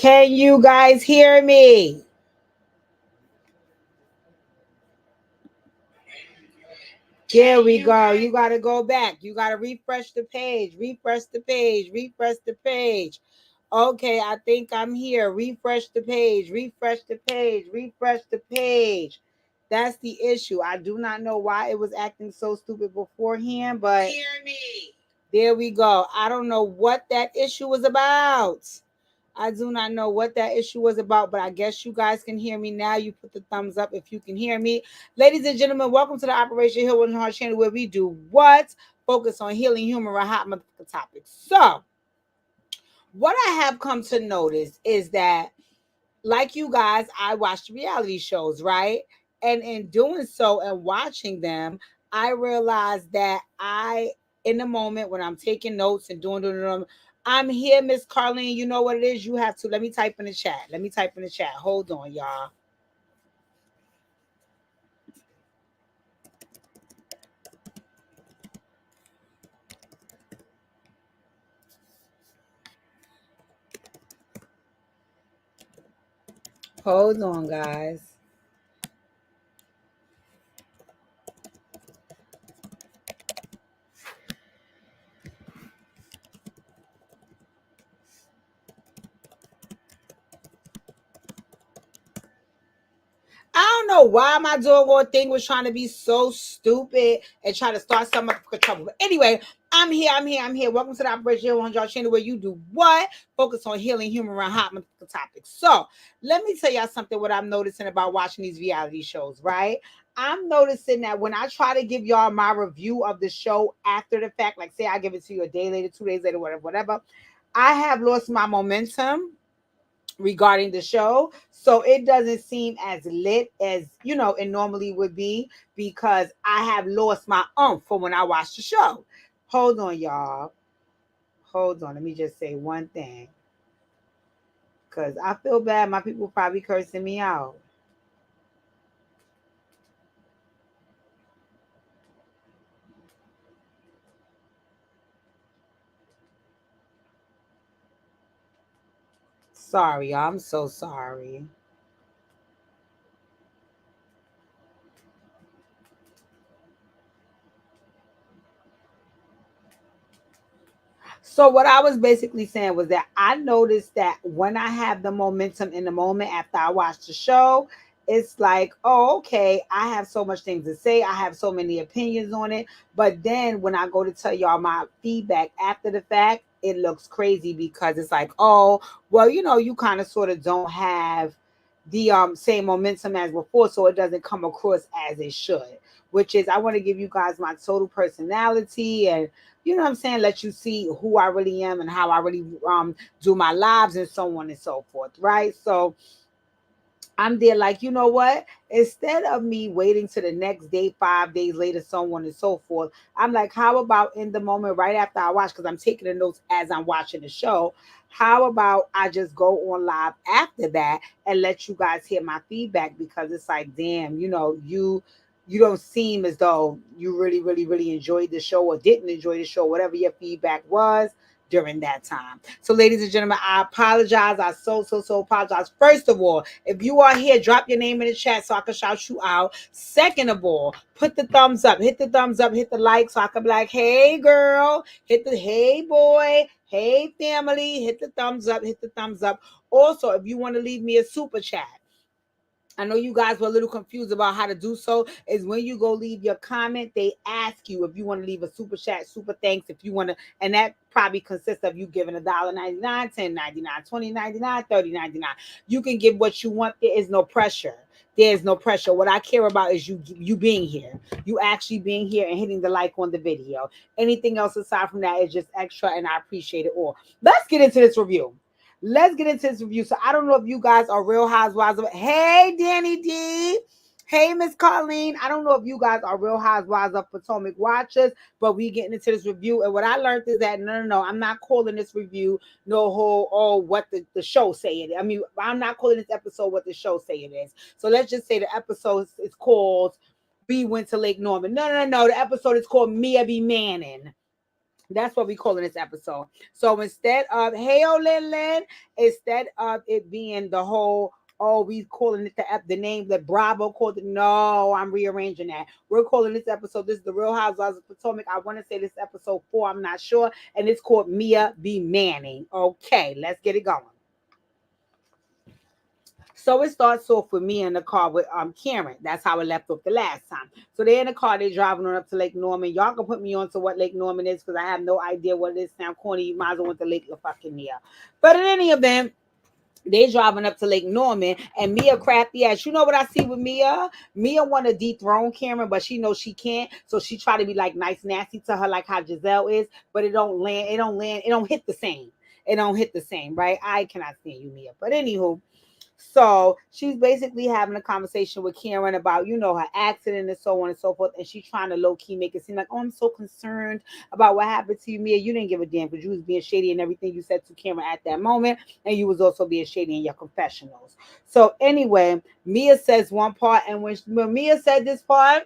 Can you guys hear me? There we go. You got to go back. You got to refresh the page. Refresh the page. Refresh the page. Okay, I think I'm here. Refresh the page. Refresh the page. Refresh the page. That's the issue. I do not know why it was acting so stupid beforehand, but hear me. There we go. I don't know what that issue was about. I do not know what that issue was about, but I guess you guys can hear me now. You put the thumbs up if you can hear me. Ladies and gentlemen, welcome to the Operation Heal One Heart channel where we do what? Focus on healing humor and hot motherfucking topics. So, what I have come to notice is that, like you guys, I watch reality shows, right? And in doing so and watching them, I realized that in the moment when I'm taking notes and doing, I'm here, Miss Carlene. You know what it is? You have to let me type in the chat. Let me type in the chat. Hold on, y'all. Hold on, guys. I don't know why my doggone thing was trying to be so stupid and try to start some trouble. But anyway, I'm here. Welcome to the Operation 100 channel where you do what? Focus on healing human around hot topics. So let me tell y'all something what I'm noticing about watching these reality shows, right? I'm noticing that when I try to give y'all my review of the show after the fact, like say I give it to you a day later, 2 days later, whatever, I have lost my momentum regarding the show. So it doesn't seem as lit as, it normally would be because I have lost my umph from when I watched the show. Hold on, y'all. Hold on. Let me just say one thing. Because I feel bad. My people probably cursing me out. Sorry, y'all. I'm so sorry. So what I was basically saying was that I noticed that when I have the momentum in the moment after I watch the show, it's like, oh, okay, I have so much things to say. I have so many opinions on it. But then when I go to tell y'all my feedback after the fact, it looks crazy because it's like, oh, well, you kind of sort of don't have the same momentum as before, so it doesn't come across as it should. Which is I want to give you guys my total personality and you know what I'm saying, let you see who I really am and how I really do my lives and so on and so forth, right? So I'm there like, you know what? Instead of me waiting to the next day, 5 days later, so on and so forth, I'm like, how about in the moment right after I watch, because I'm taking the notes as I'm watching the show. How about I just go on live after that and let you guys hear my feedback because it's like, damn, you don't seem as though you really, really, really enjoyed the show or didn't enjoy the show, whatever your feedback was during that time. So, ladies and gentlemen, I apologize. I so apologize. First of all, if you are here, drop your name in the chat so I can shout you out. Second of all, put the thumbs up, hit the thumbs up, hit the like so I can be like, hey girl, hit the hey boy, hey family, hit the thumbs up, hit the thumbs up. Also, if you want to leave me a super chat, I know you guys were a little confused about how to do so. Is when you go leave your comment, they ask you if you want to leave a super chat, super thanks, if you want to, and that probably consists of you giving $1.99, $10.99, $20.99, $30.99. You can give what you want. There is no pressure. There's no pressure. What I care about is you being here, you actually being here and hitting the like on the video. Anything else aside from that is just extra, and I appreciate it all. Let's get into this review. Let's get into this review. So I don't know if you guys are Real Housewives of. Hey, Danny D. Hey, Miss Colleen. I don't know if you guys are Real Housewives of Potomac watchers, but we getting into this review. And what I learned is that no, I'm not calling this review no whole what the show say it is. I mean, I'm not calling this episode what the show say it is. So let's just say the episode is called We Went to Lake Norman. No. The episode is called Mia B. Manning. That's what we calling this episode. So instead of hey oh Lin Lin, instead of it being the whole oh we calling it the name that Bravo called it. No, I'm rearranging that. We're calling this episode. This is the Real Housewives of Potomac. I want to say this episode 4. I'm not sure, and it's called Mia B. Manning. Okay, let's get it going. So it starts off with me in the car with Karen. That's how it left off the last time. So they're in the car, they're driving on up to Lake Norman. Y'all can put me on to what Lake Norman is because I have no idea what it is. Sound corny. You might as well went to Lake La fucking Mia. But in any event, they driving up to Lake Norman and Mia crafty ass. You know what I see with Mia? Mia want to dethrone Cameron, but she knows she can't. So she try to be like nice, nasty to her, like how Giselle is. But it don't land. It don't land. It don't hit the same. It don't hit the same, right? I cannot stand you, Mia. But anywho, so she's basically having a conversation with Karen about, her accident and so on and so forth. And she's trying to low key make it seem like, oh, I'm so concerned about what happened to you, Mia. You didn't give a damn because you was being shady and everything you said to Karen at that moment. And you was also being shady in your confessionals. So anyway, Mia says one part. And when Mia said this part,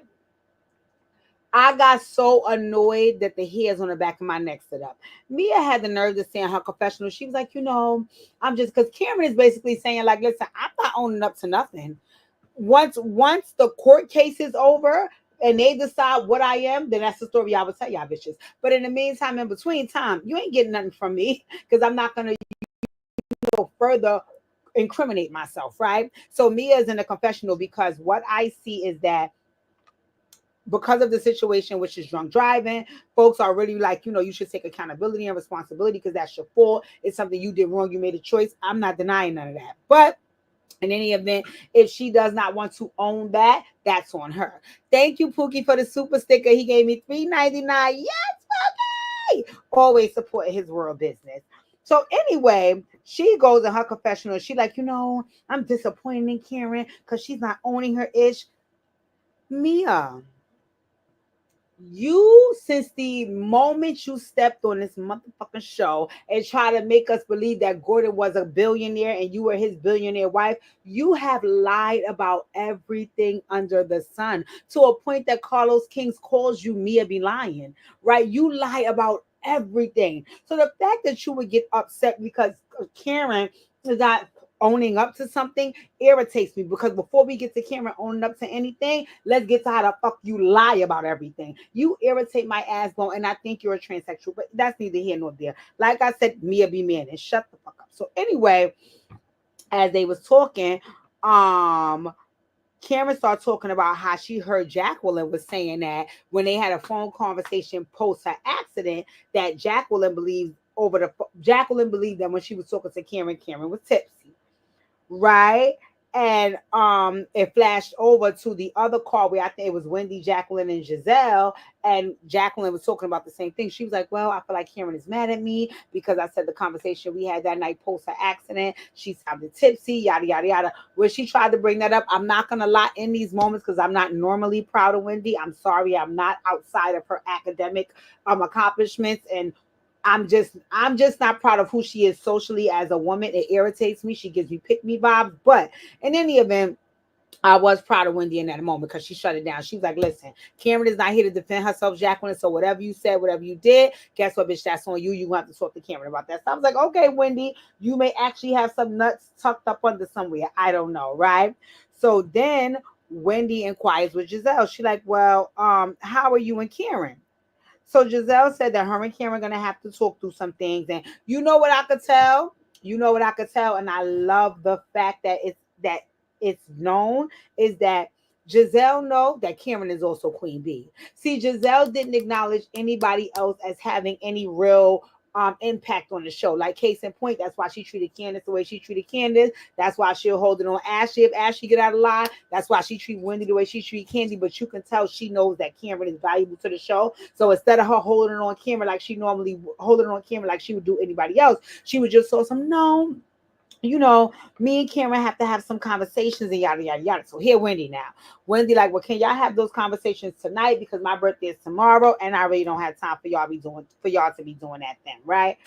I got so annoyed that the hairs on the back of my neck stood up. Mia had the nerve to say in her confessional, she was like, I'm just because Cameron is basically saying, like, listen, I'm not owning up to nothing. Once the court case is over and they decide what I am, then that's the story I would tell y'all bitches. But in the meantime, in between time, you ain't getting nothing from me because I'm not gonna further incriminate myself, right? So Mia is in a confessional because what I see is that because of the situation, which is drunk driving, folks are really like, you should take accountability and responsibility because that's your fault. It's something you did wrong. You made a choice. I'm not denying none of that. But in any event, if she does not want to own that, that's on her. Thank you, Pookie, for the super sticker. He gave me $3.99. Yes, Pookie! Always supporting his world business. So anyway, she goes in her confessional. She like, I'm disappointed in Karen because she's not owning her ish. Mia, you since the moment you stepped on this motherfucking show and try to make us believe that Gordon was a billionaire and you were his billionaire wife, you have lied about everything under the sun to a point that Carlos Kings calls you Mia be lying, right? You lie about everything. So the fact that you would get upset because Karen is not owning up to something irritates me because before we get to Cameron owning up to anything, let's get to how the fuck you lie about everything. You irritate my ass bone, and I think you're a transsexual, but that's neither here nor there. Like I said, Mia be man and shut the fuck up. So anyway, as they was talking, um, Cameron started talking about how she heard Jacqueline was saying that when they had a phone conversation post her accident, that Jacqueline believed that when she was talking to Cameron was tipsy, right? And it flashed over to the other car where I think it was Wendy, Jacqueline, and Giselle. And Jacqueline was talking about the same thing. She was like, well, I feel like Karen is mad at me because I said the conversation we had that night post her accident. She sounded tipsy, yada, yada, yada. Where she tried to bring that up, I'm not going to lie in these moments because I'm not normally proud of Wendy. I'm sorry. I'm not outside of her academic accomplishments and I'm just not proud of who she is socially as a woman. It irritates me. She gives me pick me vibes. But in any event, I was proud of Wendy in that moment because she shut it down. She was like, listen, Cameron is not here to defend herself, Jacqueline. So whatever you said, whatever you did, guess what, bitch, that's on you. You have to talk to Cameron about that. So I was like, okay, Wendy, you may actually have some nuts tucked up under somewhere. I don't know, right? So then Wendy inquires with Giselle. She like, well, how are you and Karen? So Giselle said that her and Karen are gonna have to talk through some things. And you know what I could tell? You know what I could tell? And I love the fact that it's known is that Giselle know that Karen is also Queen Bee. See, Giselle didn't acknowledge anybody else as having any real impact on the show. Like case in point, that's why she treated Candace the way she treated Candace. That's why she'll hold it on Ashley if Ashley get out of line. That's why she treat Wendy the way she treat Candy. But you can tell she knows that Cameron is valuable to the show. So instead of her holding on Cameron like she normally holding on Cameron like she would do anybody else, she would just saw some no. Me and Cameron have to have some conversations and yada yada yada. So here, Wendy now. Wendy, like, well, can y'all have those conversations tonight? Because my birthday is tomorrow, and I really don't have time for y'all to be doing that then, right?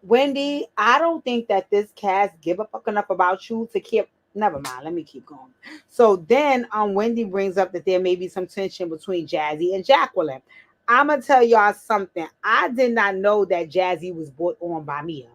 Wendy, I don't think that this cast give a fuck enough about you to keep. Never mind. Let me keep going. So then, Wendy brings up that there may be some tension between Jazzy and Jacqueline. I'm gonna tell y'all something. I did not know that Jazzy was brought on by Mia.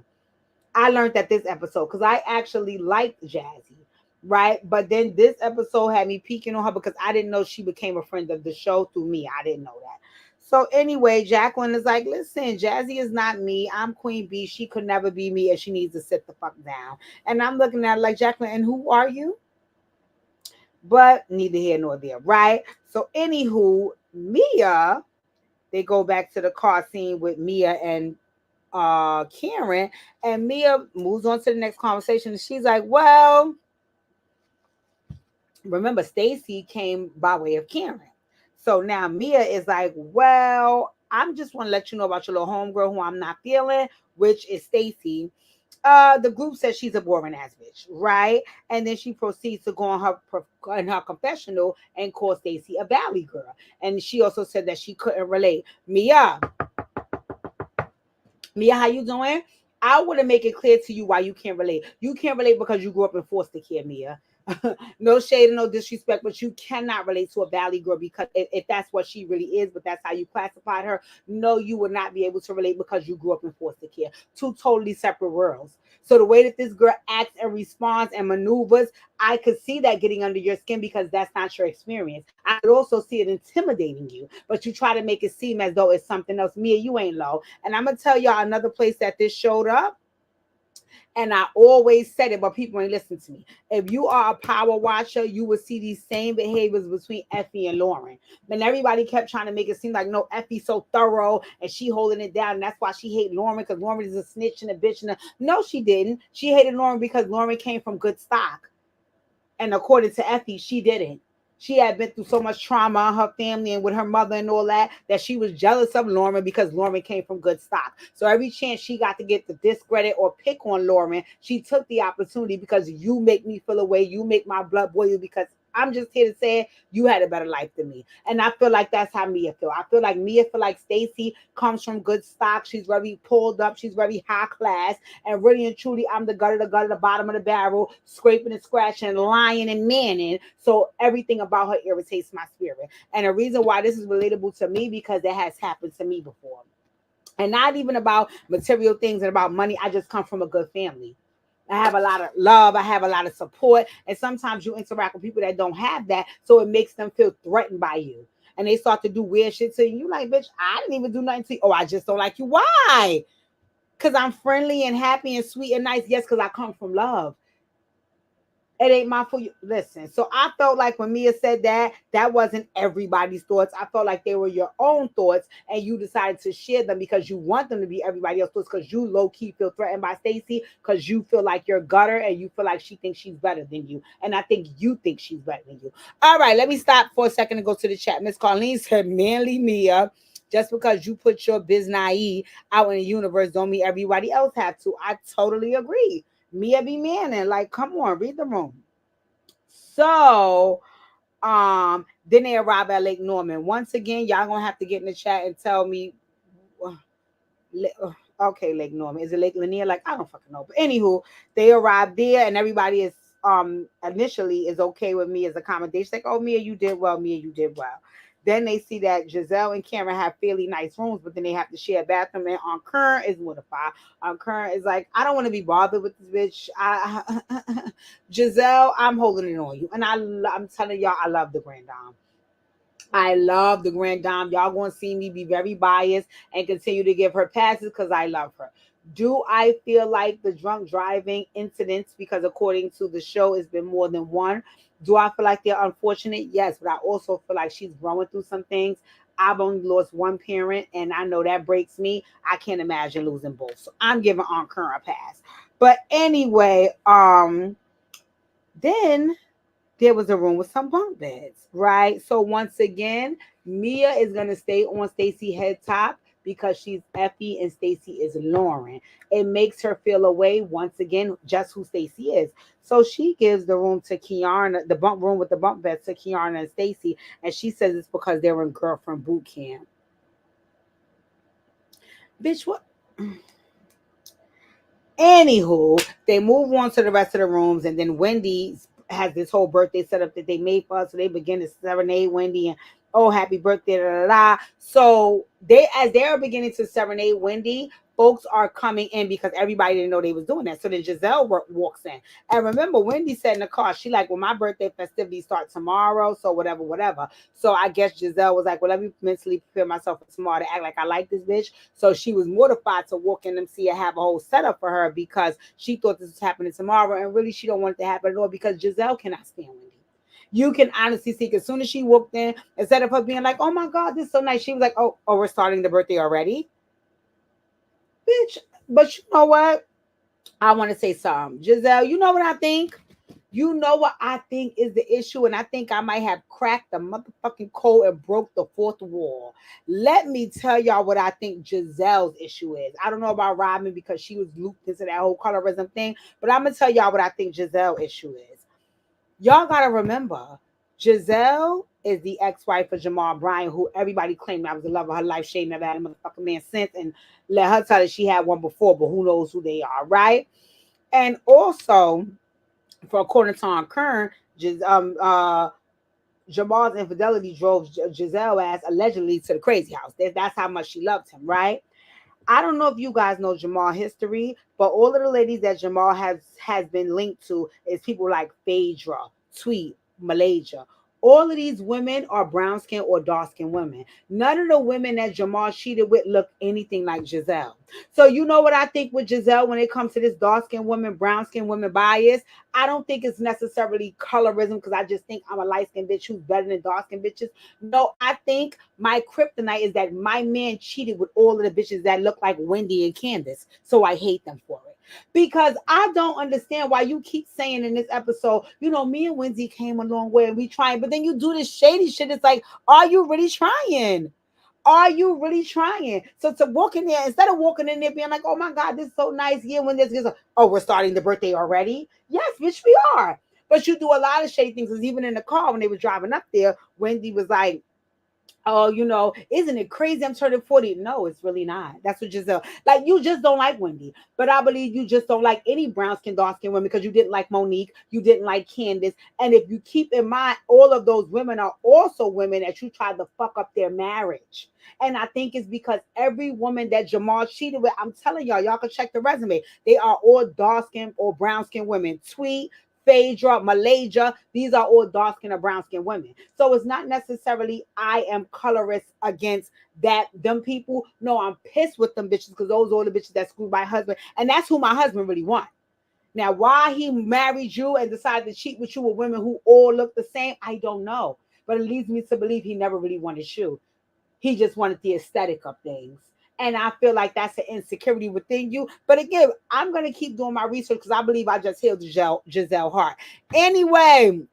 I learned that this episode because I actually liked Jazzy, right? But then this episode had me peeking on her because I didn't know she became a friend of the show through me. I didn't know that. So anyway, Jacqueline is like, listen, Jazzy is not me. I'm Queen Bee. She could never be me, and she needs to sit the fuck down. And I'm looking at her like, Jacqueline, and who are you? But neither here nor there, right? So anywho, Mia, they go back to the car scene with Mia and Karen, and Mia moves on to the next conversation, and she's like, well, remember Stacy came by way of Karen. So now Mia is like, well, I'm just want to let you know about your little homegirl who I'm not feeling, which is Stacy. The group says she's a boring ass bitch, right? And then she proceeds to go on her confessional and call Stacy a valley girl. And she also said that she couldn't relate. Mia, how you doing? I want to make it clear to you why you can't relate. You can't relate because you grew up in foster care, Mia. No shade and no disrespect, but you cannot relate to a valley girl because if that's what she really is, but that's how you classified her. No, you would not be able to relate because you grew up in foster care. Two totally separate worlds. So the way that this girl acts and responds and maneuvers, I could see that getting under your skin because that's not your experience. I could also see it intimidating you, but you try to make it seem as though it's something else. Mia, you ain't low. And I'm gonna tell y'all another place that this showed up, and I always said it, but people ain't listen to me. If you are a power watcher, you will see these same behaviors between Effie and Lauren. And everybody kept trying to make it seem like, no, Effie's so thorough and she holding it down. And that's why she hate Lauren, because Lauren is a snitch and a bitch. No, she didn't. She hated Lauren because Lauren came from good stock. And according to Effie, she didn't. She had been through so much trauma in her family and with her mother and all that, that she was jealous of Lauren because Lauren came from good stock. So every chance she got to get the discredit or pick on Lauren, she took the opportunity because you make me feel away. You make my blood boil because I'm just here to say you had a better life than me. And I feel like that's how Mia feel. I feel like Mia feel like Stacy comes from good stock. She's very pulled up. She's very high class. And really and truly, I'm the gut, the bottom of the barrel, scraping and scratching, lying and manning. So everything about her irritates my spirit. And the reason why this is relatable to me because it has happened to me before. And not even about material things and about money. I just come from a good family. I have a lot of love. I have a lot of support. And sometimes you interact with people that don't have that. So it makes them feel threatened by you. And they start to do weird shit to you. You like, bitch, I didn't even do nothing to you. Oh, I just don't like you. Why? Because I'm friendly and happy and sweet and nice. Yes, because I come from love. It ain't my fault. Listen, so I felt like when Mia said that, that wasn't everybody's thoughts. I felt like they were your own thoughts, and you decided to share them because you want them to be everybody else's thoughts. Because you low key feel threatened by Stacy, because you feel like you're gutter and you feel like she thinks she's better than you, and I think you think she's better than you. All right, let me stop for a second and go to the chat. Miss Colleen said, "Manly Mia." Just because you put your biz naive out in the universe don't mean everybody else have to. I totally agree. Mia be manning. Like, come on, read the room. So, then they arrive at Lake Norman. Once again, y'all gonna have to get in the chat and tell me. Okay, Lake Norman. Is it Lake Lanier? Like, I don't fucking know. But anywho, they arrive there and everybody is initially is okay with me as accommodation. Like, oh Mia, you did well, Mia, you did well. Then they see that Giselle and Cameron have fairly nice rooms, but then they have to share a bathroom. And on Current is mortified. On Current is like, I don't want to be bothered with this bitch. Giselle, I'm holding it on you, and I'm telling y'all, I love the Grand Dame. I love the Grand Dame. Y'all going to see me be very biased and continue to give her passes because I love her. Do I feel like the drunk driving incidents, because according to the show, it's been more than one? Do I feel like they're unfortunate? Yes, but I also feel like she's growing through some things. I've only lost one parent, and I know that breaks me. I can't imagine losing both. So I'm giving Aunt Curran a pass. But anyway, then there was a room with some bunk beds, right? So once again, Mia is gonna stay on Stacy head top because she's Effie and Stacy is Lauren. It makes her feel away once again, just who Stacy is. So she gives the room to Kiana, the bunk room with the bunk beds to Kiana and Stacy, and she says it's because they're in girlfriend boot camp. Bitch, what? Anywho, they move on to the rest of the rooms, and then Wendy has this whole birthday setup that they made for us. So they begin to serenade Wendy and oh, happy birthday, da, da, da. So they, as they're beginning to serenade Wendy, folks are coming in because everybody didn't know they was doing that. So then Giselle walks in. And remember, Wendy said in the car, she like, well, my birthday festivities start tomorrow, so whatever, whatever. So I guess Giselle was like, well, let me mentally prepare myself for tomorrow to act like I like this bitch. So she was mortified to walk in and see her have a whole setup for her because she thought this was happening tomorrow. And really, she don't want it to happen at all because Giselle cannot stand Wendy. You can honestly see, as soon as she walked in, instead of her being like, oh my God, this is so nice, she was like, oh, we're starting the birthday already? Bitch. But you know what? I want to say something. Giselle, you know what I think? You know what I think is the issue, and I think I might have cracked the motherfucking code and broke the fourth wall. Let me tell y'all what I think Giselle's issue is. I don't know about Robin because she was looped into that whole colorism thing, but I'm gonna tell y'all what I think Giselle's issue is. Y'all gotta remember, Giselle is the ex-wife of Jamal Bryant, who everybody claimed that was the love of her life. She never had a motherfucking man since, and let her tell that she had one before, but who knows who they are, right? And also, for according to Tom Kern, Jamal's infidelity drove Giselle ass allegedly to the crazy house. That's how much she loved him, right? I don't know if you guys know Jamal history, but all of the ladies that Jamal has been linked to is people like Phaedra, Tweet, Malaysia. All of these women are brown skin or dark skin women. None of the women that Jamal cheated with look anything like Giselle. So you know what I think with Giselle when it comes to this dark skin woman, brown skin woman bias? I don't think it's necessarily colorism because I just think I'm a light skinned bitch who's better than dark skinned bitches. No, I think my kryptonite is that my man cheated with all of the bitches that look like Wendy and Candace. So I hate them for it. Because I don't understand why you keep saying in this episode, you know, me and Wendy came a long way and we trying, but then you do this shady shit. It's like, are you really trying? Are you really trying? So to walk in there, instead of walking in there being like, oh my God, this is so nice. Yeah, when this is, oh, we're starting the birthday already? Yes, bitch, we are. But you do a lot of shady things. Because even in the car when they were driving up there, Wendy was like, oh, you know, isn't it crazy? I'm turning 40. No, it's really not. That's what Giselle, like, you just don't like Wendy. But I believe you just don't like any brown skin, dark skin women because you didn't like Monique, you didn't like Candace. And if you keep in mind, all of those women are also women that you tried to fuck up their marriage. And I think it's because every woman that Jamal cheated with, I'm telling y'all can check the resume. They are all dark skin or brown skin women. Tweet, Phaedra, Malaysia, these are all dark skin or brown skin women. So it's not necessarily I am colorist against that them people. No, I'm pissed with them bitches because those are the bitches that screwed my husband. And that's who my husband really wants. Now, why he married you and decided to cheat with you with women who all look the same, I don't know. But it leads me to believe he never really wanted you. He just wanted the aesthetic of things. And I feel like that's an insecurity within you. But again, I'm going to keep doing my research because I believe I just healed Giselle Hart. Anyway, thank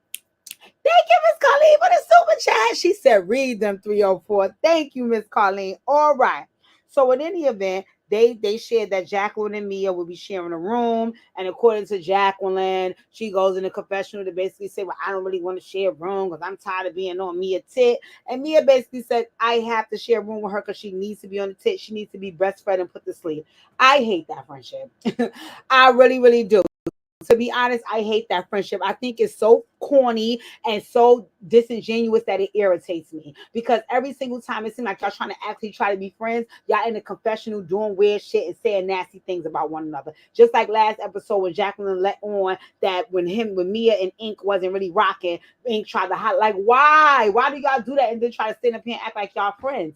you, Miss Colleen, for the super chat. She said, read them 304. Thank you, Miss Colleen. All right. So in any event, they shared that Jacqueline and Mia will be sharing a room. And according to Jacqueline, she goes in the confessional to basically say, well, I don't really want to share a room because I'm tired of being on Mia tit. And Mia basically said, I have to share a room with her because she needs to be on the tit. She needs to be breastfed and put to sleep. I hate that friendship. I really, really do. To be honest, I hate that friendship. I think it's so corny and so disingenuous that it irritates me. Because every single time it seems like y'all trying to actually try to be friends, y'all in the confessional doing weird shit and saying nasty things about one another. Just like last episode when Jacqueline let on that when Mia and Ink wasn't really rocking, Ink tried to hide. Like, why? Why do y'all do that and then try to stand up here and act like y'all friends?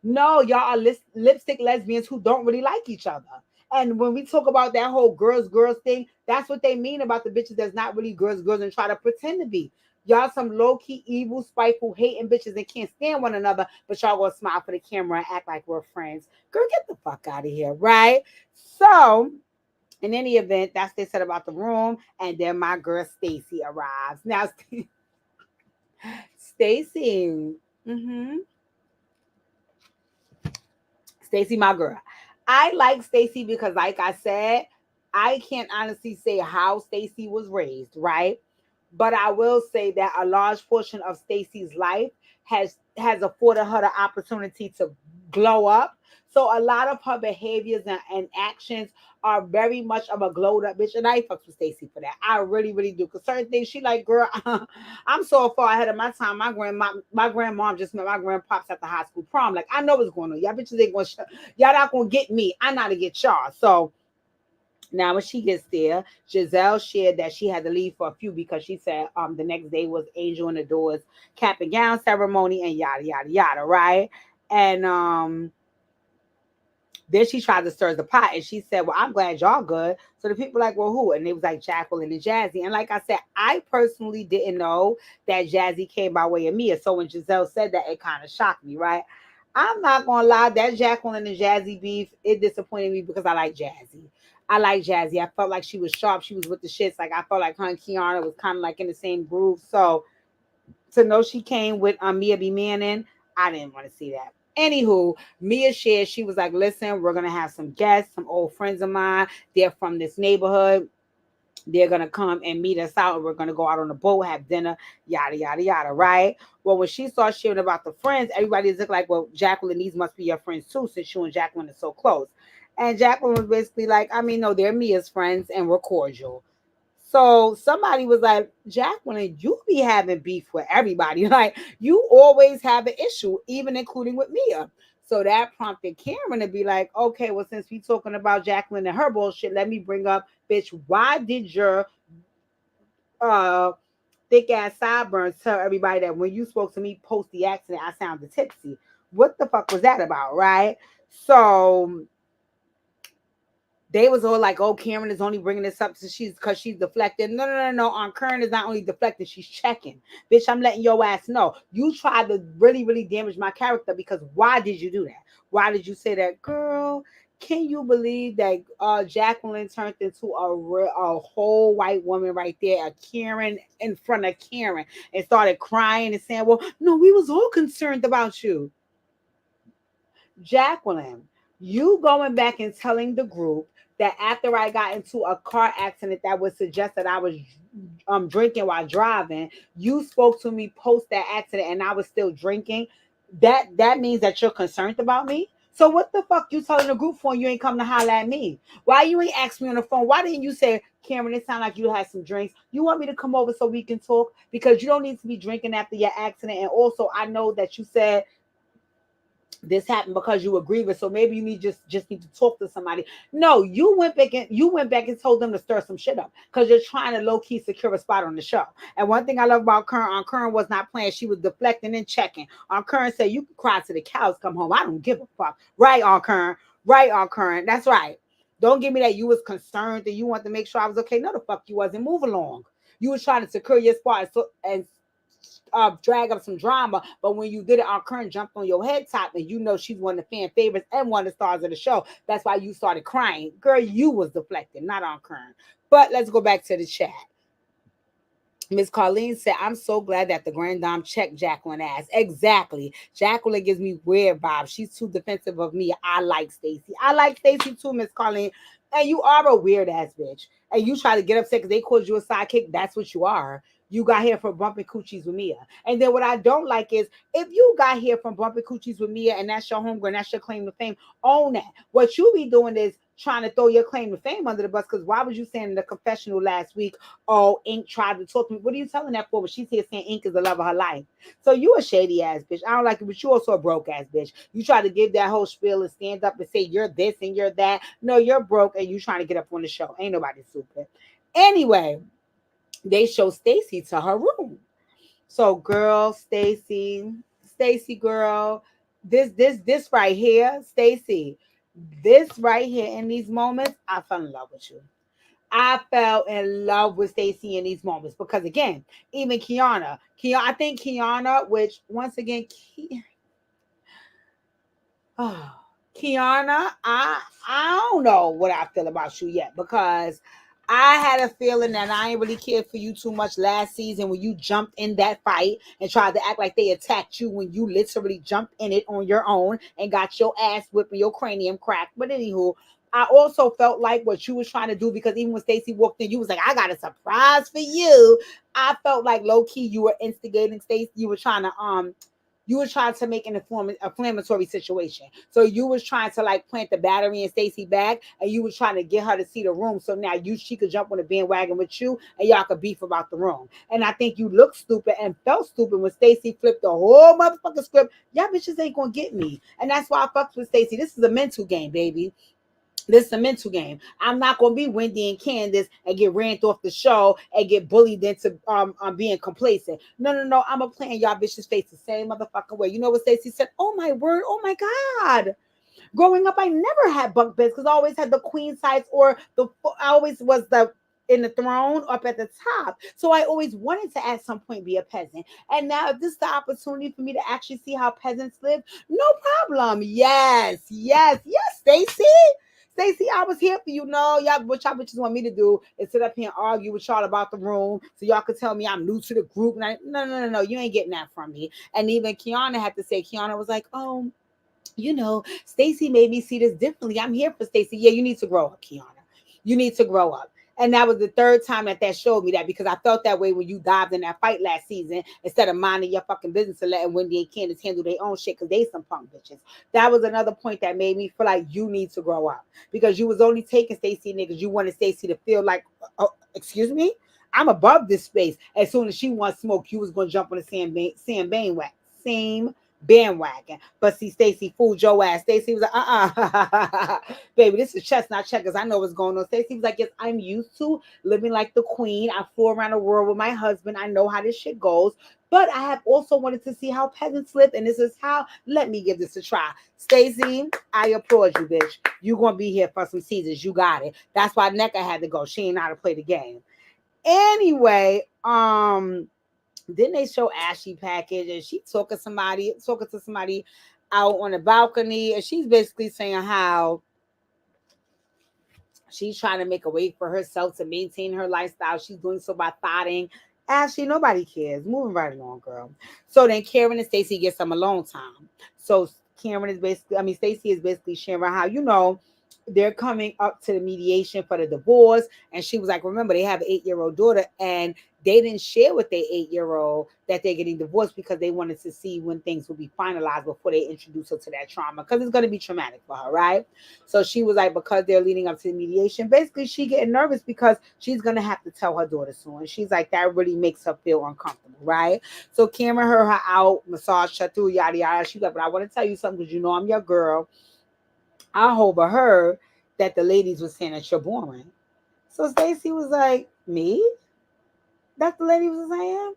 No, y'all are lipstick lesbians who don't really like each other. And when we talk about that whole girls thing, that's what they mean about the bitches that's not really girls and try to pretend to be. Y'all some low-key, evil, spiteful, hating bitches and can't stand one another, but y'all gonna smile for the camera and act like we're friends. Girl, get the fuck out of here, right? So, in any event, that's what they said about the room. And then my girl Stacy arrives. Now, Stacy, mm-hmm. Stacy, my girl. I like Stacy because, like I said, I can't honestly say how Stacy was raised, right? But I will say that a large portion of Stacy's life has afforded her the opportunity to glow up. So a lot of her behaviors and actions are very much of a glowed up bitch. And I fucks with Stacey for that. I really, really do. Because certain things she like, girl, I'm so far ahead of my time. My grandmom just met my grandpops at the high school prom. Like, I know what's going on. Y'all bitches ain't gonna y'all not gonna get me. I know to get y'all. So now when she gets there, Giselle shared that she had to leave for a few because she said the next day was Angel in the Doors cap and gown ceremony and yada yada yada, right? And then she tried to stir the pot and she said, well, I'm glad y'all good. So the people were like, well, who? And it was like Jacqueline and Jazzy. And like I said, I personally didn't know that Jazzy came by way of Mia. So when Giselle said that, it kind of shocked me, right? I'm not gonna lie, that Jacqueline and Jazzy beef, it disappointed me because I like Jazzy. I like Jazzy. I felt like she was sharp. She was with the shits. Like I felt like her and Kiana was kind of like in the same groove. So to know she came with Mia B. Manning, I didn't want to see that. Anywho, Mia shared, she was like, listen, we're going to have some guests, some old friends of mine. They're from this neighborhood. They're going to come and meet us out. And we're going to go out on a boat, have dinner, yada, yada, yada, right? Well, when she started sharing about the friends, everybody's looking like, well, Jacqueline, these must be your friends too, since you and Jacqueline are so close. And Jacqueline was basically like, I mean, no, they're Mia's friends and we're cordial. So somebody was like, Jacqueline, you be having beef with everybody. Like you always have an issue, even including with Mia. So that prompted Karen to be like, okay, well, since we talking about Jacqueline and her bullshit, let me bring up, bitch, why did your uh thick ass sideburns tell everybody that when you spoke to me post the accident, I sounded tipsy? What the fuck was that about, right? So they was all like, "Oh, Karen is only bringing this up because she's deflected." No, no, no, no. On Karen is not only deflected, she's checking. Bitch, I'm letting your ass know. You tried to really, really damage my character because why did you do that? Why did you say that, girl? Can you believe that Jacqueline turned into a whole white woman right there, a Karen in front of Karen, and started crying and saying, "Well, no, we was all concerned about you." Jacqueline, you going back and telling the group that after I got into a car accident that would suggest that I was drinking while driving, you spoke to me post that accident and I was still drinking. That means that you're concerned about me. So what the fuck you telling the group for? You ain't come to holler at me. Why you ain't ask me on the phone? Why didn't you say, Cameron, it sound like you had some drinks? You want me to come over so we can talk? Because you don't need to be drinking after your accident. And also, I know that you said this happened because you agree with, so maybe you need just need to talk to somebody. No, you went back and told them to stir some shit up because you're trying to low-key secure a spot on the show. And one thing I love about Kern was not playing. She was deflecting and checking. On Kern said, you can cry to the cows come home, I don't give a fuck. Right, on Kern. Right, on Kern. That's right. Don't give me that you was concerned and you want to make sure I was okay. No, the fuck you wasn't. Move along. You was trying to secure your spot and drag up some drama. But when you did it, our current jumped on your head top, and you know she's one of the fan favorites and one of the stars of the show. That's why you started crying. Girl, you was deflected, not on current. But let's go back to the chat. Miss Carlene said, I'm so glad that the Grand Dame checked Jacqueline ass. Exactly. Jacqueline gives me weird vibes. She's too defensive of me. I like Stacey. I like Stacey too, Miss Carlene. And you are a weird ass bitch. And you try to get upset because they called you a sidekick. That's what you are. You got here from bumping coochies with Mia. And then what I don't like is if you got here from bumping coochies with Mia and that's your homegirl and that's your claim to fame, own that. What you be doing is trying to throw your claim to fame under the bus because why was you saying in the confessional last week, oh, Ink tried to talk to me? What are you telling that for? But she's here saying Ink is the love of her life. So you a shady ass bitch. I don't like it, but you also a broke ass bitch. You try to give that whole spiel and stand up and say you're this and you're that. No, you're broke and you trying to get up on the show. Ain't nobody stupid. Anyway, they show Stacey to her room. So, girl, Stacey, girl, this right here, Stacey, this right here in these moments, I fell in love with you. I fell in love with Stacey in these moments because again, even Kiana, I think Kiana, which once again, oh, Kiana, I don't know what I feel about you yet because I had a feeling that I ain't really cared for you too much last season when you jumped in that fight and tried to act like they attacked you when you literally jumped in it on your own and got your ass whipped and your cranium cracked. But anywho, I also felt like what you was trying to do because even when Stacey walked in, you was like, I got a surprise for you. I felt like low key you were instigating Stacey. You were trying to You was trying to make an inflammatory situation. So you was trying to like plant the battery in Stacey back, and you was trying to get her to see the room. So now she could jump on the bandwagon with you, and y'all could beef about the room. And I think you looked stupid and felt stupid when Stacey flipped the whole motherfucking script. Y'all bitches ain't gonna get me, and that's why I fucked with Stacey. This is a mental game, baby. This is a mental game. I'm not gonna be Wendy and Candace and get ran off the show and get bullied into being complacent. No, no, no. I'm gonna play in y'all bitches face the same motherfucking way. You know what Stacey said? Oh my word! Oh my god! Growing up, I never had bunk beds because I always had the queen size or I always was the in the throne up at the top. So I always wanted to at some point be a peasant. And now if this is the opportunity for me to actually see how peasants live, no problem. Yes, yes, yes, Stacey. Stacey, I was here for you. No, y'all, what y'all bitches want me to do is sit up here and argue with y'all about the room so y'all could tell me I'm new to the group. And no, no, no, no, you ain't getting that from me. And even Kiana had to say, Kiana was like, oh, Stacey made me see this differently. I'm here for Stacey. Yeah, you need to grow up, Kiana. You need to grow up. And that was the third time that showed me that because I felt that way when you dived in that fight last season instead of minding your fucking business and letting Wendy and Candace handle their own shit because they some punk bitches. That was another point that made me feel like you need to grow up because you was only taking Stacey niggas. You wanted Stacey to feel like, oh, excuse me, I'm above this space. As soon as she wants smoke, you was going to jump on the Sam Bain wax. Same bandwagon. But see, Stacey fooled your ass. Stacey was like, baby, this is chess, not checkers. I know what's going on. Stacey was like, yes, I'm used to living like the queen. I flew around the world with my husband. I know how this shit goes. But I have also wanted to see how peasants live, and this is how. Let me give this a try. Stacey, I applaud you, bitch. You gonna be here for some seasons. You got it. That's why NECA had to go. She ain't know how to play the game. Anyway, then they show Ashley package and she talking to somebody out on the balcony, and she's basically saying how she's trying to make a way for herself to maintain her lifestyle. She's doing so by thotting. Ashley, nobody cares. Moving right along, girl. So then Karen and Stacey get some alone time. So Stacey is basically sharing how, they're coming up to the mediation for the divorce. And she was like, remember, they have an 8-year-old daughter, and they didn't share with their 8-year-old that they're getting divorced because they wanted to see when things would be finalized before they introduce her to that trauma, because it's going to be traumatic for her, right? So she was like, because they're leading up to the mediation, basically she getting nervous because she's going to have to tell her daughter soon. She's like, that really makes her feel uncomfortable, right? So Cameron heard her out, massaged her through, yada, yada. She's like, but I want to tell you something because I'm your girl. I overheard that the ladies were saying that you're boring. So Stacey was like, me? That's the lady was saying?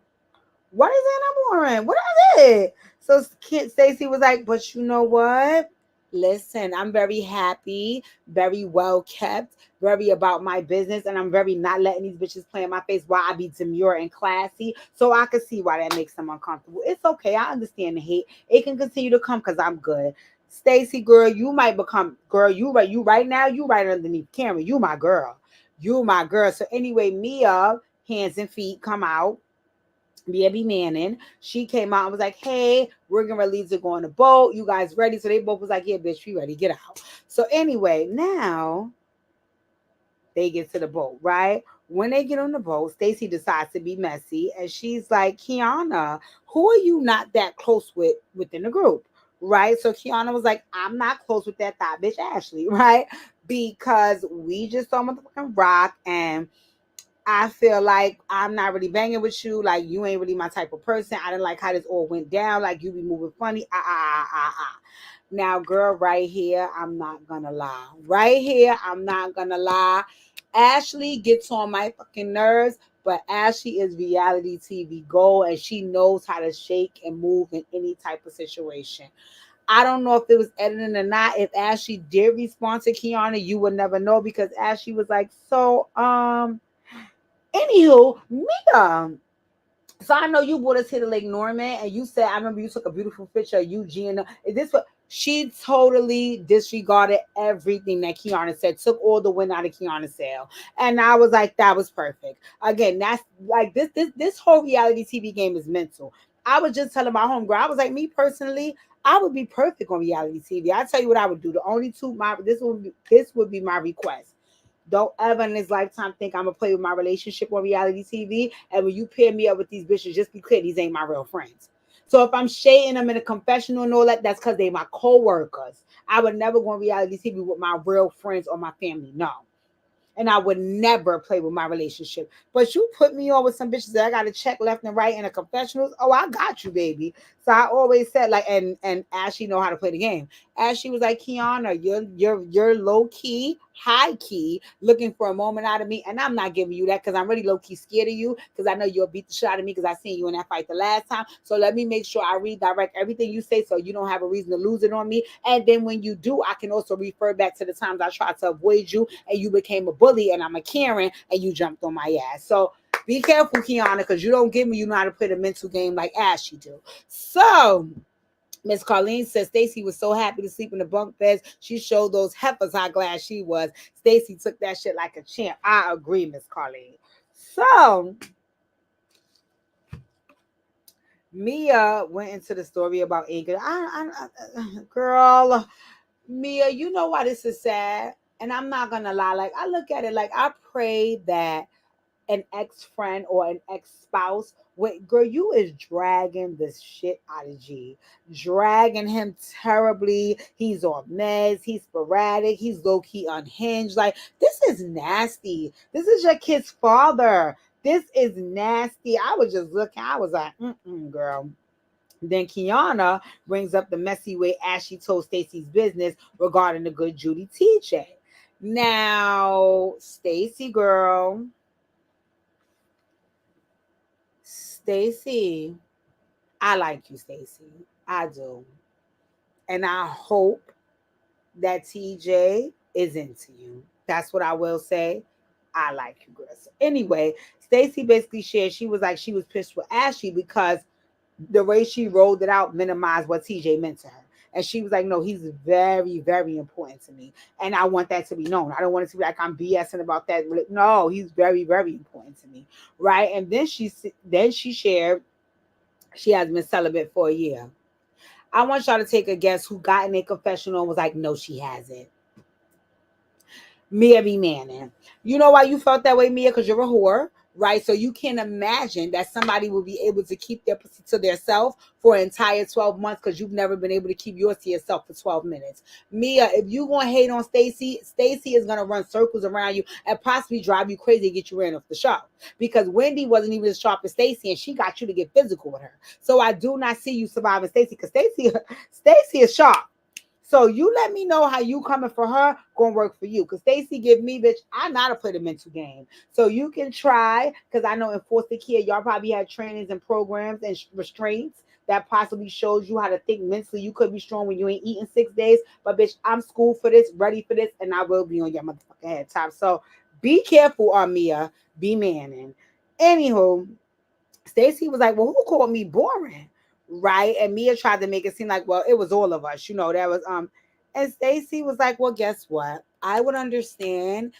What is that I'm boring? What is it? So Stacey was like, but you know what? Listen, I'm very happy, very well kept, very about my business, and I'm very not letting these bitches play in my face while I be demure and classy. So I can see why that makes them uncomfortable. It's okay. I understand the hate. It can continue to come because I'm good. Stacey, girl, you might become girl. You right now. You right underneath Cameron. You my girl. You my girl. So anyway, Mia, hands and feet, come out. Baby Manning, she came out and was like, hey, we're gonna release to go on the boat. You guys ready? So they both was like, yeah, bitch, we ready, get out. So anyway, now they get to the boat, right? When they get on the boat, Stacey decides to be messy, and she's like, Kiana, who are you not that close with within the group? Right? So Kiana was like, I'm not close with that thought bitch Ashley, right? Because we just saw motherfucking rock, and I feel like I'm not really banging with you. Like, you ain't really my type of person. I didn't like how this all went down. Like, you be moving funny. Now, girl, right here, I'm not gonna lie. Right here, I'm not gonna lie. Ashley gets on my fucking nerves, but Ashley is reality TV gold, and she knows how to shake and move in any type of situation. I don't know if it was editing or not. If Ashley did respond to Kiana, you would never know, because Ashley was like, so, anywho, Mia. So I know you brought us here to Lake Norman, and you said, I remember you took a beautiful picture of you, Gina. Is this what she totally disregarded everything that Kiana said, took all the wind out of Kiana's sail. And I was like, that was perfect. Again, that's like this whole reality TV game is mental. I was just telling my homegirl, I was like, me personally, I would be perfect on reality TV. I tell you what I would do. The only two this would be my request. Don't ever in this lifetime think I'm gonna play with my relationship on reality TV. And when you pair me up with these bitches, just be clear, these ain't my real friends. So if I'm shading them in a confessional and all that, that's because they my co-workers. I would never go on reality TV with my real friends or my family. No. And I would never play with my relationship. But you put me on with some bitches that I got to check left and right in the confessionals. Oh, I got you, baby. So I always said like, and Ashley know how to play the game. Ashley was like, Kiana, you're low key, high key, looking for a moment out of me, and I'm not giving you that because I'm really low key scared of you because I know you'll beat the shit out of me because I seen you in that fight the last time. So let me make sure I redirect everything you say so you don't have a reason to lose it on me. And then when you do, I can also refer back to the times I tried to avoid you and you became a bully and I'm a Karen and you jumped on my ass. So be careful, Kiana, because you don't give me you know how to play the mental game like Ashley do. So Miss Carlene says Stacy was so happy to sleep in the bunk beds. She showed those heifers how glad she was. Stacy took that shit like a champ. I agree, Miss Carlene. So Mia went into the story about Ingrid. Girl, Mia, you know why this is sad? And I'm not gonna lie. Like I look at it like I pray that an ex-friend or an ex-spouse. Wait, girl, you is dragging the shit out of G. Dragging him terribly. He's on meds. He's sporadic. He's low-key unhinged. Like, this is nasty. This is your kid's father. This is nasty. I was just looking. I was like, girl. Then Kiana brings up the messy way Ashley told Stacy's business regarding the good Judy TJ. Now, Stacy girl, Stacy, I like you, Stacy. I do. And I hope that TJ is into you. That's what I will say. I like you, girl. So anyway, Stacy basically shared she was like she was pissed with Ashley because the way she rolled it out minimized what TJ meant to her. And she was like, no, he's very, very important to me. And I want that to be known. I don't want it to be like I'm BSing about that. No, he's very, very important to me. Right. And then she shared she has been celibate for a year. I want y'all to take a guess who got in a confessional and was like, no, she hasn't. Mia B. Manning. You know why you felt that way, Mia? Because you're a whore, right? So you can imagine that somebody will be able to keep their pussy to themselves for an entire 12 months because you've never been able to keep yours to yourself for 12 minutes. Mia, if you going to hate on Stacy, Stacy is going to run circles around you and possibly drive you crazy and get you ran off the show. Because Wendy wasn't even as sharp as Stacy and she got you to get physical with her. So I do not see you surviving Stacy because Stacy is sharp. So you let me know how you coming for her gonna work for you. Cause Stacy give me, bitch, I know how to play the mental game. So you can try, cause I know in foster care, y'all probably had trainings and programs and restraints that possibly shows you how to think mentally. You could be strong when you ain't eating 6 days. But bitch, I'm school for this, ready for this, and I will be on your motherfucking head top. So be careful, Armia. Be manning. Anywho, Stacy was like, well, who called me boring? Right. And Mia tried to make it seem like, well, it was all of us, that was and Stacy was like, well, guess what? I would understand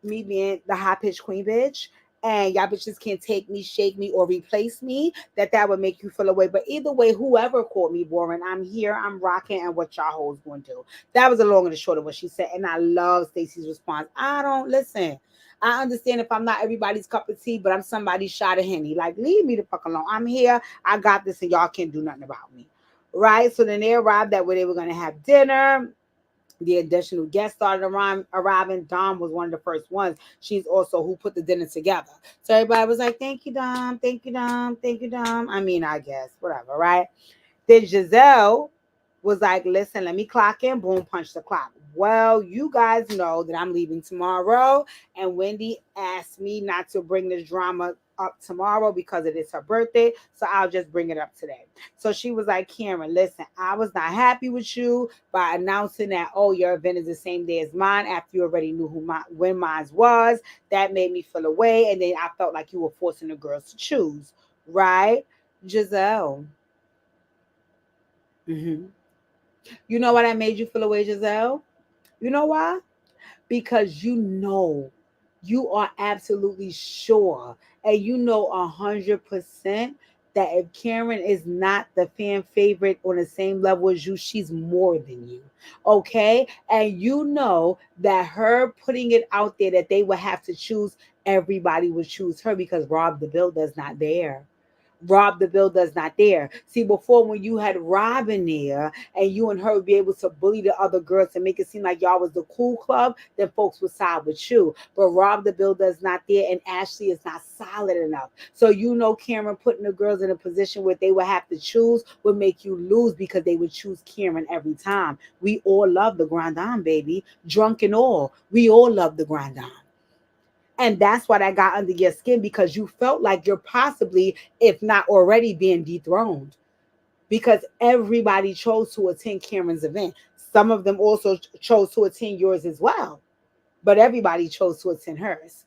me being the high pitched queen bitch. And y'all bitches can't take me, shake me, or replace me. That would make you feel away. But either way, whoever called me boring, I'm here, I'm rocking, and what y'all hoes going to do? That was the long and the short of what she said. And I love Stacy's response. I don't listen. I understand if I'm not everybody's cup of tea, but I'm somebody's shot of Henny. Like, leave me the fuck alone. I'm here. I got this, and y'all can't do nothing about me. Right? So then they arrived at where they were going to have dinner. The additional guests started arriving. Dom was one of the first ones. She's also who put the dinner together. So everybody was like, thank you, Dom. Thank you, Dom. Thank you, Dom. I mean, I guess, whatever, right? Then Giselle was like, listen, let me clock in. Boom, punch the clock. Well, you guys know that I'm leaving tomorrow. And Wendy asked me not to bring this drama up tomorrow because it is her birthday. So I'll just bring it up today. So she was like, Karen, listen, I was not happy with you by announcing that, oh, your event is the same day as mine after you already knew when mine was. That made me feel away. And then I felt like you were forcing the girls to choose. Right? Giselle. Mm-hmm. You know why that made you feel away, Giselle? You know why? Because you are absolutely sure, and 100% that if Karen is not the fan favorite on the same level as you, she's more than you. Okay? And you know that her putting it out there that they would have to choose, everybody would choose her because Rob the Builder's not there. Rob the Builder's not there. See, before when you had Robin there and you and her would be able to bully the other girls and make it seem like y'all was the cool club, then folks would side with you. But Rob the Builder is not there and Ashley is not solid enough. So you know Cameron putting the girls in a position where they would have to choose would make you lose because they would choose Cameron every time. We all love the Grand Dame, baby. Drunk and all. We all love the Grand Dame. And that's why that got under your skin because you felt like you're possibly, if not already, being dethroned because everybody chose to attend Cameron's event. Some of them also chose to attend yours as well, but everybody chose to attend hers.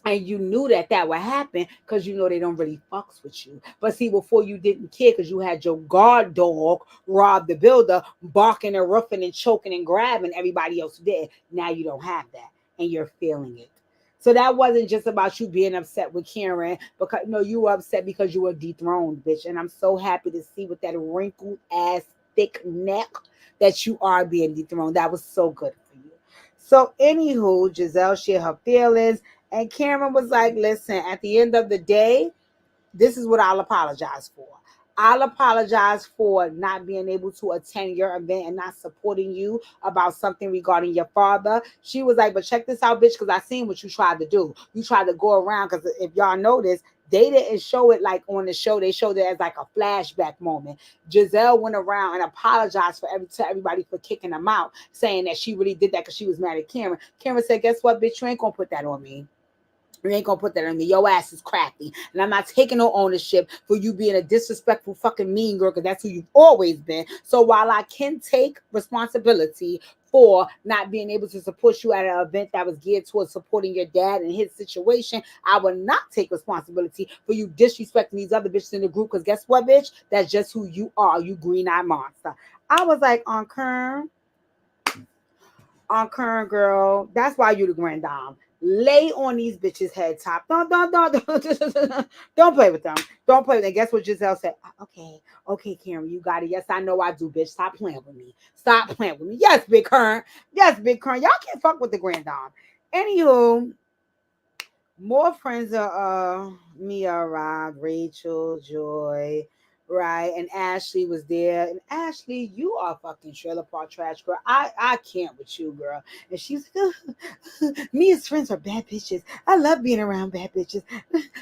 And you knew that that would happen because you know they don't really fucks with you. But see, before you didn't care because you had your guard dog, Rob the Builder, barking and ruffing and choking and grabbing everybody else did. Now you don't have that and you're feeling it. So that wasn't just about you being upset with Karen because no, you were upset because you were dethroned, bitch. And I'm so happy to see with that wrinkled ass thick neck that you are being dethroned. That was so good for you. So, anywho, Giselle shared her feelings, and Cameron was like, listen, at the end of the day, this is what I'll apologize for. I'll apologize for not being able to attend your event and not supporting you about something regarding your father. She was like, but check this out, bitch, because I seen what you tried to do. You tried to go around, because if y'all notice, they didn't show it like on the show. They showed it as like a flashback moment. Giselle went around and apologized to everybody for kicking them out, saying that she really did that because she was mad at Cameron. Cameron said, guess what, bitch, you ain't gonna put that on me. You ain't gonna put that on me. Your ass is crafty. And I'm not taking no ownership for you being a disrespectful fucking mean girl, because that's who you've always been. So while I can take responsibility for not being able to support you at an event that was geared towards supporting your dad and his situation, I will not take responsibility for you disrespecting these other bitches in the group. Because guess what, bitch? That's just who you are, you green-eyed monster. I was like, on Kern, girl. That's why you the grand dame. Lay on these bitches' head top. Don't play with them. Don't play with them. Guess what Giselle said? Okay, okay, Karen, you got it. Yes, I know I do, bitch. Stop playing with me. Stop playing with me. Yes, Big Kern. Yes, Big Kern. Y'all can't fuck with the grand dame. Anywho, more friends are Mia, Rob, Rachel, Joy, right? And Ashley was there. And Ashley, you are fucking trailer park trash, girl. I can't with you, girl. And she's like, Mia's friends are bad bitches. I love being around bad bitches.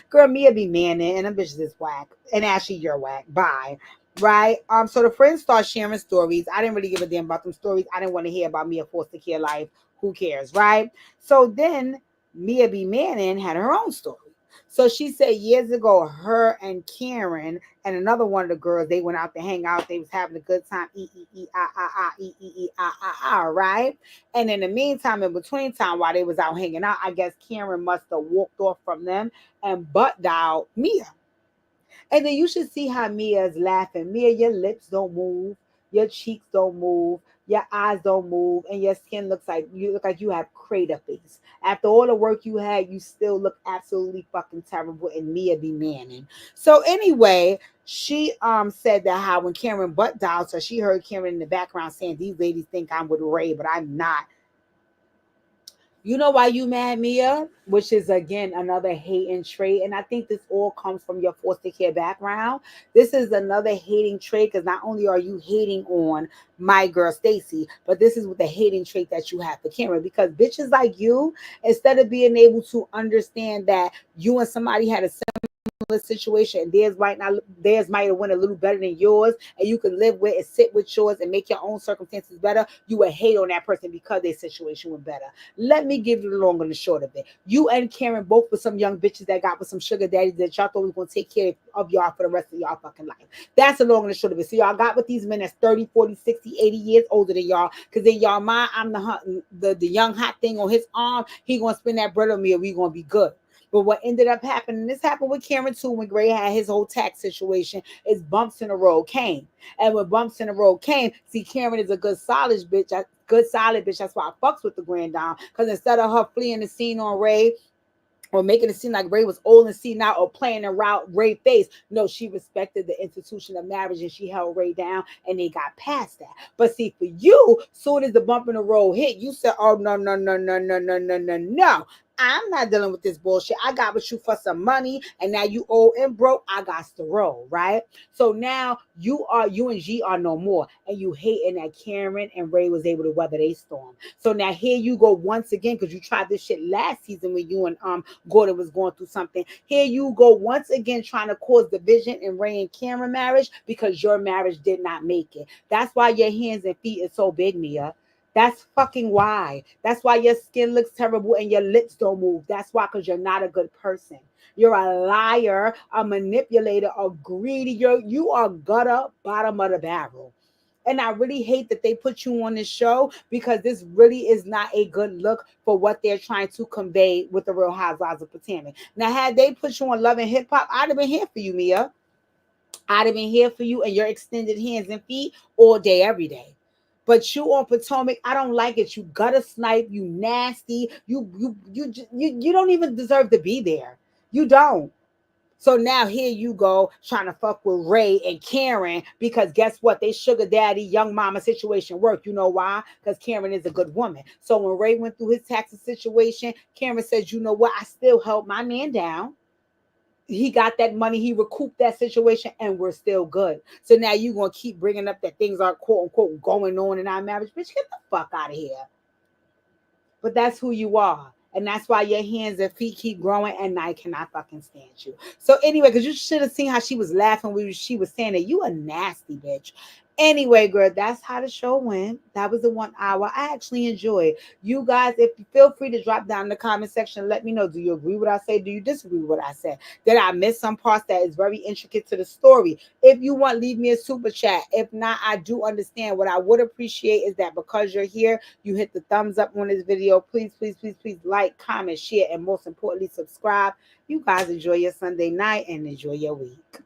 Girl, Mia be manning, and them bitches is whack. And Ashley, you're whack. Bye. Right. So the friends start sharing stories. I didn't really give a damn about them stories. I didn't want to hear about Mia foster care life. Who cares, right? So then Mia B. Manning had her own story. So she said years ago, her and Karen and another one of the girls, they went out to hang out. They was having a good time. Right? And in the meantime, in between time, while they was out hanging out, I guess Karen must have walked off from them and butt dialed Mia. And then you should see how Mia is laughing. Mia, your lips don't move, your cheeks don't move, your eyes don't move, and your skin look like you have crater face. After all the work you had, you still look absolutely fucking terrible. And Mia be manning. So anyway, she said that how when Karen butt dialed her, she heard Karen in the background saying, "These ladies think I'm with Ray, but I'm not." You know why you mad, Mia? Which is again another hating trait. And I think this all comes from your foster care background. This is another hating trait because not only are you hating on my girl Stacy, but this is with the hating trait that you have for Cameron. Because bitches like you, instead of being able to understand that you and somebody had a situation, theirs might have went a little better than yours, and you can live with and sit with yours and make your own circumstances better, you would hate on that person because their situation was better. Let me give you the long and the short of it. You and Karen both were some young bitches that got with some sugar daddies that y'all thought was going to take care of y'all for the rest of y'all fucking life. That's the long and the short of it. So y'all got with these men that's 30, 40, 60, 80 years older than y'all, because in y'all mind, I'm the young hot thing on his arm. He going to spend that bread on me and we going to be good. But what ended up happening, this happened with Cameron too when Gray had his whole tax situation, is bumps in the road came. And when bumps in the road came, see, Cameron is a good solid bitch. Good solid bitch. That's why I fucks with the grand dame. Because instead of her fleeing the scene on Ray, or making it seem like Ray was old and senile or playing around Ray face. No, she respected the institution of marriage and she held Ray down and they got past that. But see, for you, soon as the bump in the road hit, you said, oh, no, no, no, no, no, no, no, no, no. I'm not dealing with this bullshit. I got with you for some money, and now you old and broke. I got to roll, right? So now you and G are no more, and you hating that Karen and Ray was able to weather their storm. So now here you go once again, because you tried this shit last season when you and Gordon was going through something. Here you go once again trying to cause division in Ray and Karen marriage because your marriage did not make it. That's why your hands and feet is so big, Mia. That's fucking why. That's why your skin looks terrible and your lips don't move. That's why, because you're not a good person. You're a liar, a manipulator, a greedy. You are gutter bottom of the barrel. And I really hate that they put you on this show because this really is not a good look for what they're trying to convey with the Real Housewives of Potomac. Now, had they put you on Love and Hip Hop, I'd have been here for you, Mia. I'd have been here for you and your extended hands and feet all day, every day. But you on Potomac, I don't like it. You gutter snipe, you nasty. You don't even deserve to be there. You don't. So now here you go trying to fuck with Ray and Karen because guess what? They sugar daddy, young mama situation worked. You know why? Because Karen is a good woman. So when Ray went through his taxes situation, Karen says, you know what? I still held my man down. He got that money, he recouped that situation, and we're still good. So now you're gonna keep bringing up that things are quote unquote going on in our marriage. Bitch, get the fuck out of here. But that's who you are. And that's why your hands and feet keep growing, and I cannot fucking stand you. So anyway, because you should have seen how she was laughing when she was saying that you a nasty bitch. Anyway, girl, that's how the show went. That was the 1 hour. I actually enjoyed. You guys, if you feel free to drop down in the comment section, let me know. Do you agree with what I say? Do you disagree with what I said? Did I miss some parts that is very intricate to the story? If you want, leave me a super chat. If not, I do understand. What I would appreciate is that because you're here, you hit the thumbs up on this video. Please, please, please, please like, comment, share, and most importantly, subscribe. You guys enjoy your Sunday night and enjoy your week.